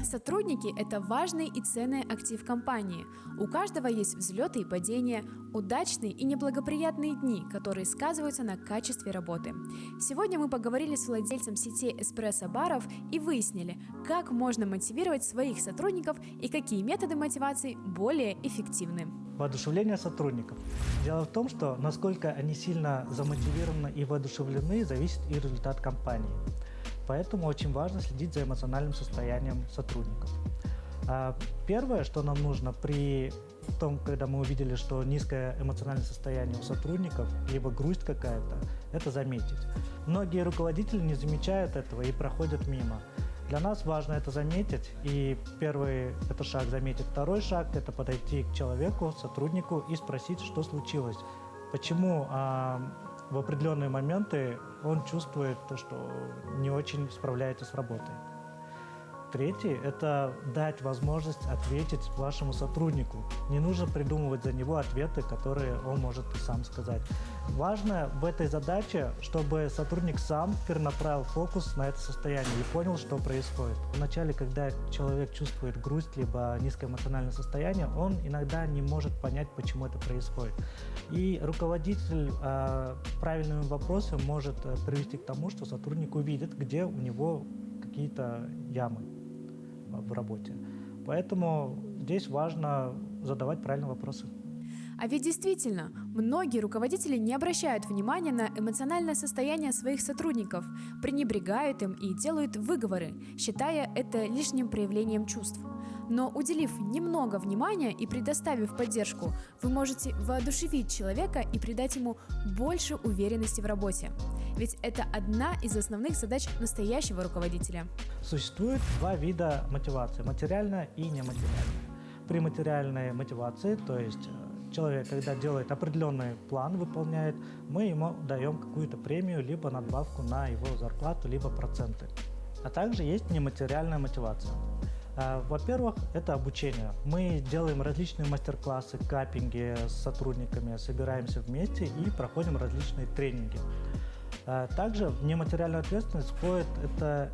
Сотрудники – это важный и ценный актив компании. У каждого есть взлеты и падения, удачные и неблагоприятные дни, которые сказываются на качестве работы. Сегодня мы поговорили с владельцем сети эспрессо-баров и выяснили, как можно мотивировать своих сотрудников и какие методы мотивации более эффективны. Воодушевление сотрудников. Дело в том, что насколько они сильно замотивированы и воодушевлены, зависит и результат компании. Поэтому очень важно следить за эмоциональным состоянием сотрудников. Первое, что нам нужно при том, когда мы увидели, что низкое эмоциональное состояние у сотрудников, либо грусть какая-то, это заметить. Многие руководители не замечают этого и проходят мимо. Для нас важно это заметить, и первый – это шаг заметить. Второй шаг – это подойти к человеку, сотруднику и спросить, что случилось, почему в определенные моменты он чувствует то, что не очень справляется с работой. Третий – это дать возможность ответить вашему сотруднику. Не нужно придумывать за него ответы, которые он может и сам сказать. Важно в этой задаче, чтобы сотрудник сам перенаправил фокус на это состояние и понял, что происходит. Вначале, когда человек чувствует грусть либо низкое эмоциональное состояние, он иногда не может понять, почему это происходит. И руководитель правильными вопросами может привести к тому, что сотрудник увидит, где у него какие-то ямы в работе. Поэтому здесь важно задавать правильные вопросы. А ведь действительно, многие руководители не обращают внимания на эмоциональное состояние своих сотрудников, пренебрегают им и делают выговоры, считая это лишним проявлением чувств. Но уделив немного внимания и предоставив поддержку, вы можете воодушевить человека и придать ему больше уверенности в работе. Ведь это одна из основных задач настоящего руководителя. Существует два вида мотивации – материальная и нематериальная. При материальной мотивации, то есть человек, когда делает определенный план, выполняет, мы ему даем какую-то премию, либо надбавку на его зарплату, либо проценты. А также есть нематериальная мотивация. Во-первых, это обучение. Мы делаем различные мастер-классы, каппинги с сотрудниками, собираемся вместе и проходим различные тренинги. Также в нематериальную ответственность входит это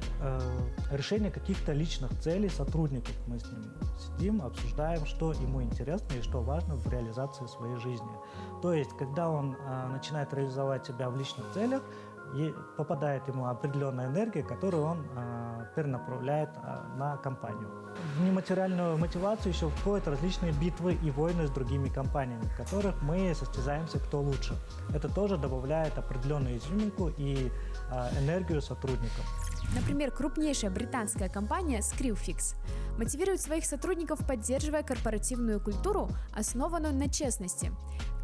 решение каких-то личных целей сотрудников. Мы с ним сидим, обсуждаем, что ему интересно и что важно в реализации своей жизни. То есть, когда он начинает реализовать себя в личных целях, попадает ему определенная энергия, которую он перенаправляет на компанию. В нематериальную мотивацию еще входят различные битвы и войны с другими компаниями, в которых мы состязаемся, кто лучше. Это тоже добавляет определенную изюминку и энергию сотрудникам. Например, крупнейшая британская компания Screwfix мотивирует своих сотрудников, поддерживая корпоративную культуру, основанную на честности.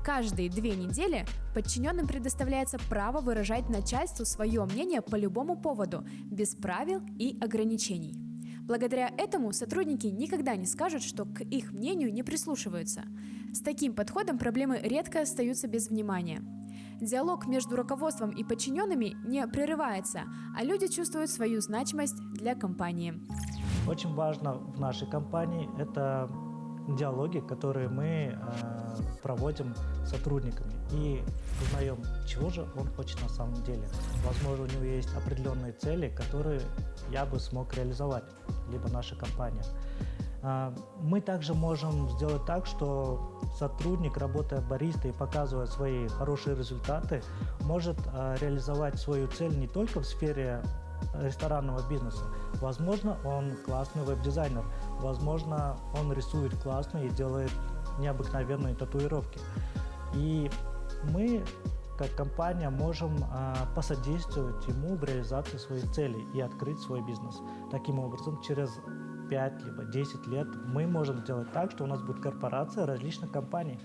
Каждые 2 недели подчиненным предоставляется право выражать начальству свое мнение по любому поводу, без правил и ограничений. Благодаря этому сотрудники никогда не скажут, что к их мнению не прислушиваются. С таким подходом проблемы редко остаются без внимания. Диалог между руководством и подчиненными не прерывается, а люди чувствуют свою значимость для компании. Очень важно в нашей компании это диалоги, которые мы проводим с сотрудниками и узнаем, чего же он хочет на самом деле. Возможно, у него есть определенные цели, которые я бы смог реализовать, либо наша компания. Мы также можем сделать так, что сотрудник, работая баристой и показывая свои хорошие результаты, может реализовать свою цель не только в сфере ресторанного бизнеса. Возможно, он классный веб-дизайнер, возможно, он рисует классно и делает необыкновенные татуировки. И мы, как компания, можем посодействовать ему в реализации своих целей и открыть свой бизнес. Таким образом, через 5 либо 10 лет мы можем сделать так, что у нас будет корпорация различных компаний.